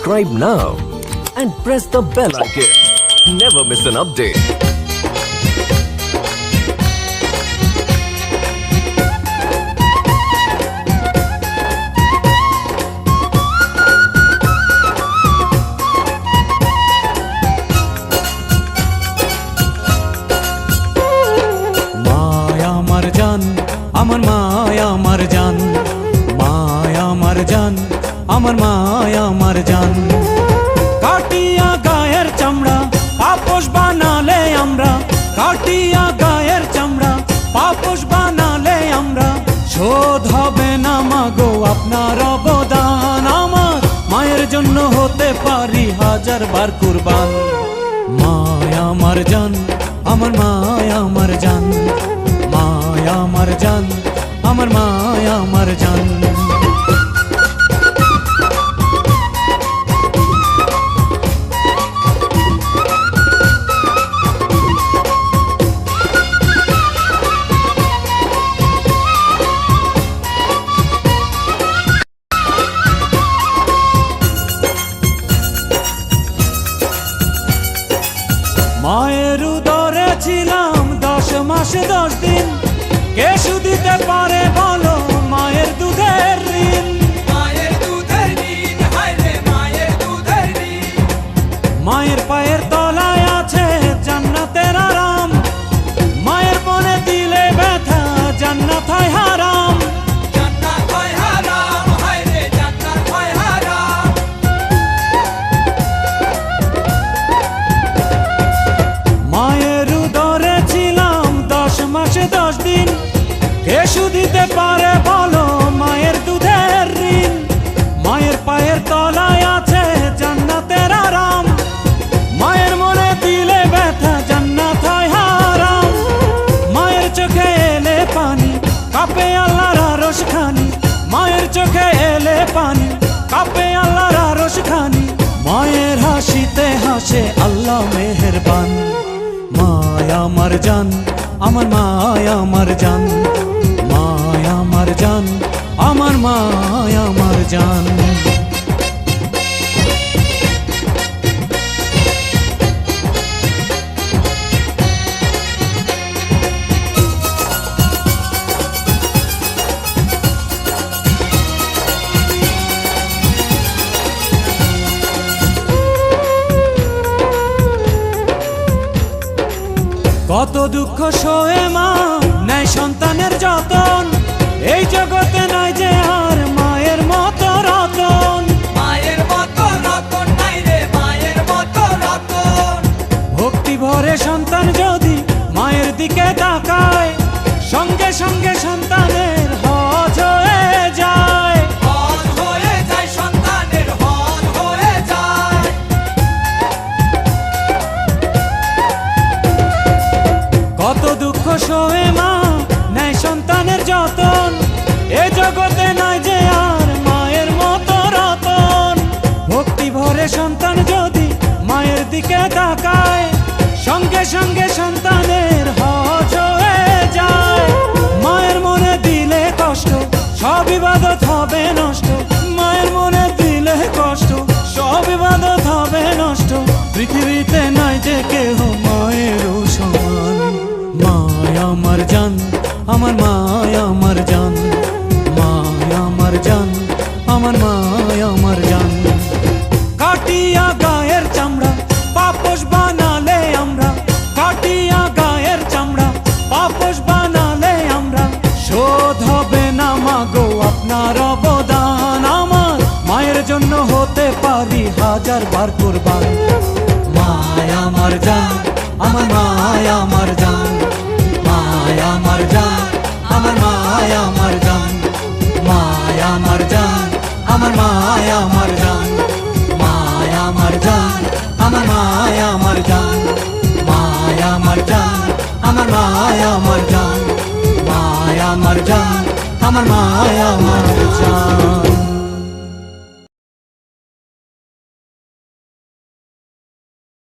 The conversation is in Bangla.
Subscribe now and press the bell icon. Never miss an update. আমার মায়া আমার জান, মায়া আমার জান, আমার মায়া আমার জান। কাটিয়া গায়ের চামড়া পাপোশ বানালে আমরা, কাটিয়া গায়ের চামড়া পাপোশ বানালে আমরা। শোধ হবে না মাগো আপনার অবদান, আমার মায়ের জন্য হতে পারি হাজার বার কুরবান। মায়া আমার জান, আমার মায়া আমার জান, মায়া আমার জান, আমার মায়া আমার জান। মায়ের উদরে ছিলাম 10 মাস 10 দিন, কে শুধিতে পারে বলো মায়ের দুধের ঋণ। মায়ের দুধের ঋণ, হায় রে মায়ের দুধের ঋণ। মায়ের পায়ের তলায় আছে জান্নাতের আরাম, মায়ের মনে দিলে ব্যথা জান্নাত হয় হারাম। জান্নাত হয় হারাম, হায় রে জান্নাত হয় হারাম। মায়ের উদরে ছিলাম 10 মাস 10 দিন, কে শুধিতে পারে বলো মায়ের দুধের ঋণ। মায়ের পায়ের তলায় আছে জান্নাতের আরাম, মায়ের মনে দিলে ব্যথা জান্নাত হয় হারাম। মায়ের চোখে এলে পানি কাঁপে আল্লাহর আরশ খানি, মায়ের চোখে এলে পানি কাঁপে আল্লাহর আরশ খানি। মায়ের হাসিতে হাসে আল্লাহ মেহেরবান। মায়া আমার জান, আমার মায়া আমার জান, মায়া আমার জান, আমার মায়া আমার জান। কত দুঃখ সয়ে মা নেয় সন্তানের যতন, এই জগতে নাই যে আর মায়ের মতো রতন। মায়ের মতো রতন নাই রে, মায়ের মতো রতন। ভক্তি ভরে সন্তান যদি মায়ের দিকে তাকায়, সঙ্গে সঙ্গে সন্তানের হজ হয়ে যায়। হজ হয়ে যায় সন্তানের, হজ হয়ে যায়। কত দুঃখ সয়ে মা নেয় সন্তানের যতন, এ জগতে নাই যে আর মায়ের মতো রতন। ভক্তি ভরে সন্তান যদি মায়ের দিকে তাকায়, সঙ্গে সঙ্গে সন্তানের হজ হয়ে যায়। মায়ের মনে দিলে কষ্ট সব ইবাদত হবে নষ্ট, মায়ের মনে দিলে কষ্ট সব ইবাদত হবে নষ্ট। পৃথিবীতে নাই যে কেহ মায়েরও সমান। মায়া আমার জান, আমার মায়া আমার জান, মায়া আমার জান, আমার মায়া আমার জান। কাটিয়া গায়ের চামড়া পাপোশ বানালে আমরা, কাটিয়া গায়ের চামড়া পাপোশ বানালে আমরা। শোধ হবে না মাগো আপনার অবদান, আমার মায়ের জন্য হতে পারি হাজার বার কুরবান। মায়া আমার জান, আমার মায়া আমার জান, মায়া আমার জান, আমার মায়া আমার জান, মায়া আমার জান, আমার মায়া আমার জান, মায়া আমার জান, আমার মায়া আমার জান, মায়া আমার জান, আমার মায়া আমার জান, মায়া আমার জান, আমার মায়া আমার জান।